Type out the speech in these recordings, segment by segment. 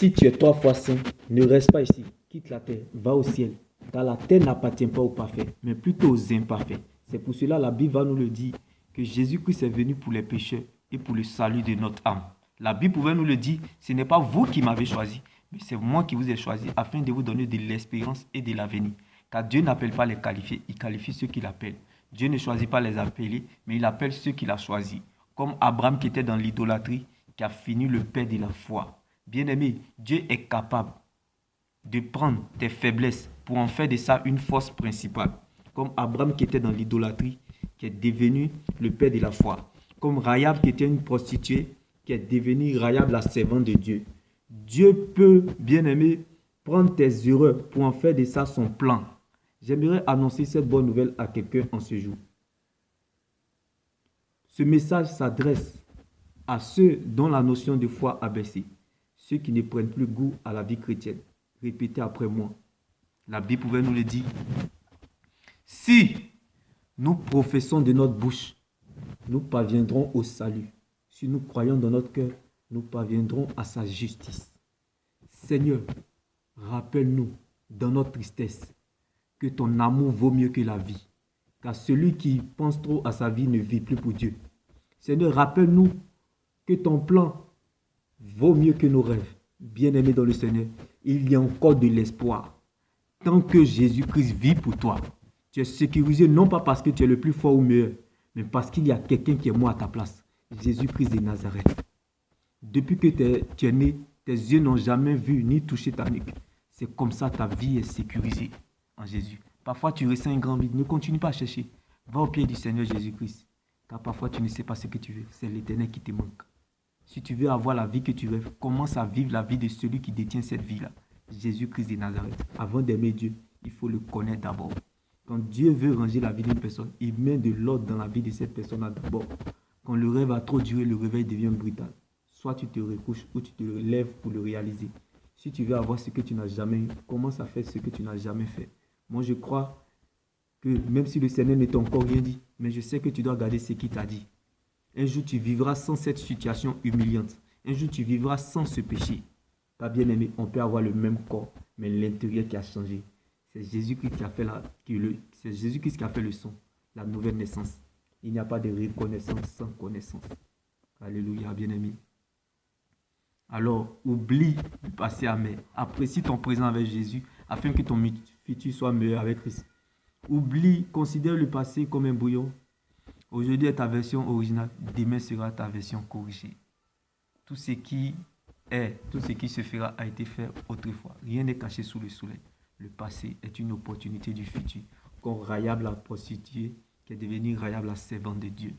si tu es 3 fois saint, ne reste pas ici. Quitte la terre, va au ciel. Car la terre n'appartient pas aux parfaits, mais plutôt aux imparfaits. C'est pour cela la Bible va nous le dire, que Jésus-Christ est venu pour les pécheurs et pour le salut de notre âme. La Bible pouvait nous le dire, ce n'est pas vous qui m'avez choisi, mais c'est moi qui vous ai choisi afin de vous donner de l'espérance et de l'avenir. Car Dieu n'appelle pas les qualifiés, il qualifie ceux qu'il appelle. Dieu ne choisit pas les appelés, mais il appelle ceux qu'il a choisis. Comme Abraham qui était dans l'idolâtrie, qui a fini le père de la foi. Bien-aimé, Dieu est capable de prendre tes faiblesses pour en faire de ça une force principale. Comme Abraham qui était dans l'idolâtrie, qui est devenu le père de la foi. Comme Rahab qui était une prostituée, qui est devenue Rahab la servante de Dieu. Dieu peut, bien-aimé, prendre tes erreurs pour en faire de ça son plan. J'aimerais annoncer cette bonne nouvelle à quelqu'un en ce jour. Ce message s'adresse à ceux dont la notion de foi a baissé, ceux qui ne prennent plus goût à la vie chrétienne. Répétez après moi. La Bible pouvait nous le dire. Si nous professons de notre bouche, nous parviendrons au salut. Si nous croyons dans notre cœur, nous parviendrons à sa justice. Seigneur, rappelle-nous dans notre tristesse que ton amour vaut mieux que la vie. Car celui qui pense trop à sa vie ne vit plus pour Dieu. Seigneur, rappelle-nous que ton plan vaut mieux que nos rêves. Bien-aimés dans le Seigneur, il y a encore de l'espoir. Tant que Jésus-Christ vit pour toi, tu es sécurisé non pas parce que tu es le plus fort ou meilleur, mais parce qu'il y a quelqu'un qui est mort à ta place. Jésus-Christ de Nazareth. Depuis que tu es né, tes yeux n'ont jamais vu ni touché ta nuque. C'est comme ça ta vie est sécurisée en Jésus. Parfois tu ressens un grand vide. Ne continue pas à chercher. Va au pied du Seigneur Jésus-Christ. Car parfois tu ne sais pas ce que tu veux. C'est l'Éternel qui te manque. Si tu veux avoir la vie que tu rêves, commence à vivre la vie de celui qui détient cette vie-là. Jésus-Christ de Nazareth. Avant d'aimer Dieu, il faut le connaître d'abord. Quand Dieu veut ranger la vie d'une personne, il met de l'ordre dans la vie de cette personne-là d'abord. Quand le rêve a trop duré, le réveil devient brutal. Soit tu te recouches ou tu te lèves pour le réaliser. Si tu veux avoir ce que tu n'as jamais eu, commence à faire ce que tu n'as jamais fait. Moi, je crois que même si le Seigneur ne t'a encore rien dit, mais je sais que tu dois garder ce qu'il t'a dit. Un jour, tu vivras sans cette situation humiliante. Un jour, tu vivras sans ce péché. Pas bien aimé, on peut avoir le même corps, mais l'intérieur qui a changé. C'est Jésus-Christ qui a fait c'est Jésus-Christ qui a fait le son, la nouvelle naissance. Il n'y a pas de reconnaissance sans connaissance. Alléluia, bien-aimé. Alors, oublie le passé amer. Apprécie ton présent avec Jésus afin que ton futur soit meilleur avec Christ. Oublie, considère le passé comme un brouillon. Aujourd'hui est ta version originale, demain sera ta version corrigée. Tout ce qui se fera a été fait autrefois. Rien n'est caché sous le soleil. Le passé est une opportunité du futur. Comme Rahab la prostituée qui est devenue Rahab la servante de Dieu.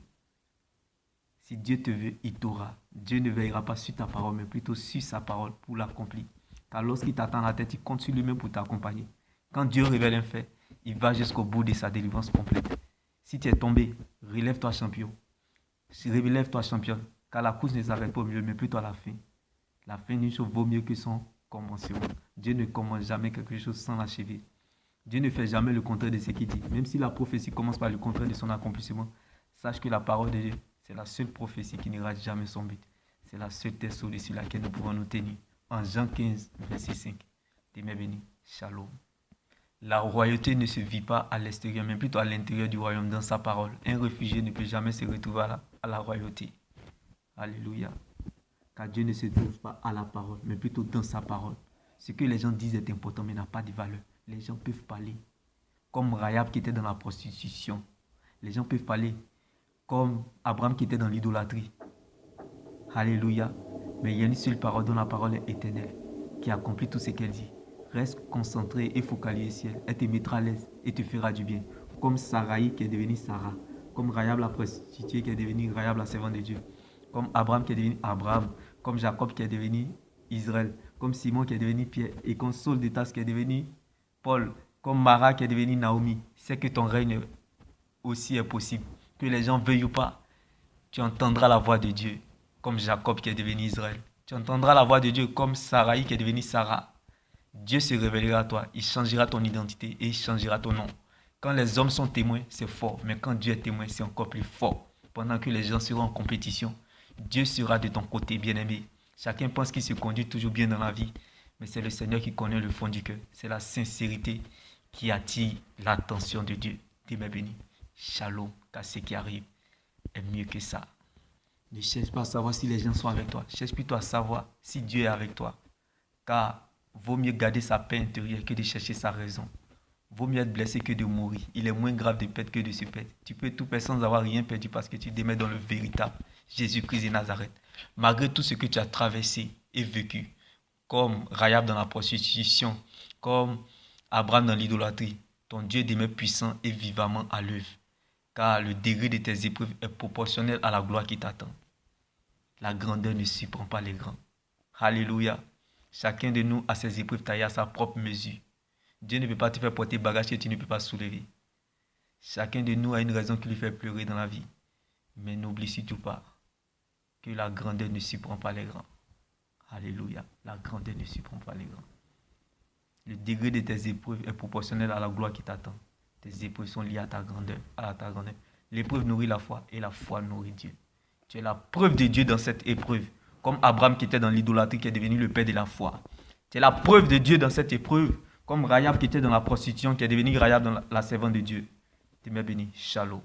Si Dieu te veut, il t'aura. Dieu ne veillera pas sur ta parole, mais plutôt sur sa parole pour l'accomplir. Car lorsqu'il t'attend à la tête, il compte sur lui-même pour t'accompagner. Quand Dieu révèle un fait, il va jusqu'au bout de sa délivrance complète. Si tu es tombé, relève-toi champion. Relève-toi championne. Car la course ne s'arrête pas au milieu, mais plutôt à la fin. La fin d'une chose vaut mieux que son commencement. Dieu ne commence jamais quelque chose sans l'achever. Dieu ne fait jamais le contraire de ce qu'il dit. Même si la prophétie commence par le contraire de son accomplissement, sache que la parole de Dieu, c'est la seule prophétie qui ne rate jamais son but. C'est la seule tête sur laquelle nous pouvons nous tenir. En Jean 15, verset 5. T'es béni. Shalom. La royauté ne se vit pas à l'extérieur, mais plutôt à l'intérieur du royaume, dans sa parole. Un réfugié ne peut jamais se retrouver à la royauté. Alléluia. Car Dieu ne se trouve pas à la parole, mais plutôt dans sa parole. Ce que les gens disent est important, mais n'a pas de valeur. Les gens peuvent parler comme Rahab qui était dans la prostitution. Les gens peuvent parler comme Abraham qui était dans l'idolâtrie. Alléluia. Mais il y a une seule parole dont la parole est éternelle, qui accomplit tout ce qu'elle dit. Reste concentré et focalisé ciel. Elle te mettra à l'aise et te fera du bien. Comme Sarai qui est devenue Sarah. Comme Rahab la prostituée qui est devenue Rahab la servante de Dieu. Comme Abraham qui est devenu Abraham. Comme Jacob qui est devenu Israël. Comme Simon qui est devenu Pierre. Et comme Saul de Tarse qui est devenu Paul. Comme Mara qui est devenue Naomi. C'est que ton règne aussi est possible. Que les gens veuillent ou pas. Tu entendras la voix de Dieu. Comme Jacob qui est devenu Israël. Tu entendras la voix de Dieu comme Sarai qui est devenue Sarah. Dieu se révélera à toi, il changera ton identité et il changera ton nom. Quand les hommes sont témoins, c'est fort, mais quand Dieu est témoin, c'est encore plus fort. Pendant que les gens seront en compétition, Dieu sera de ton côté, bien-aimé. Chacun pense qu'il se conduit toujours bien dans la vie, mais c'est le Seigneur qui connaît le fond du cœur. C'est la sincérité qui attire l'attention de Dieu. Dis mes bénis. Shalom, car ce qui arrive est mieux que ça. Ne cherche pas à savoir si les gens sont avec toi. Cherche plutôt à savoir si Dieu est avec toi. Car vaut mieux garder sa paix intérieure que de chercher sa raison. Vaut mieux être blessé que de mourir. Il est moins grave de perdre que de se perdre. Tu peux tout perdre sans avoir rien perdu parce que tu demeures dans le véritable Jésus-Christ de Nazareth. Malgré tout ce que tu as traversé et vécu, comme Rahab dans la prostitution, comme Abraham dans l'idolâtrie, ton Dieu demeure puissant et vivamment à l'œuvre. Car le degré de tes épreuves est proportionnel à la gloire qui t'attend. La grandeur ne surprend pas les grands. Alléluia. Chacun de nous a ses épreuves taillées à sa propre mesure. Dieu ne peut pas te faire porter bagage que tu ne peux pas soulever. Chacun de nous a une raison qui lui fait pleurer dans la vie. Mais n'oublie surtout pas que la grandeur ne surprend pas les grands. Alléluia. La grandeur ne surprend pas les grands. Le degré de tes épreuves est proportionnel à la gloire qui t'attend. Tes épreuves sont liées à ta grandeur. L'épreuve nourrit la foi et la foi nourrit Dieu. Tu es la preuve de Dieu dans cette épreuve. Comme Abraham qui était dans l'idolâtrie qui est devenu le père de la foi. Tu es la preuve de Dieu dans cette épreuve. Comme Rahab qui était dans la prostitution qui est devenue Rahab dans la servante de Dieu. Demeure béni. Shalom.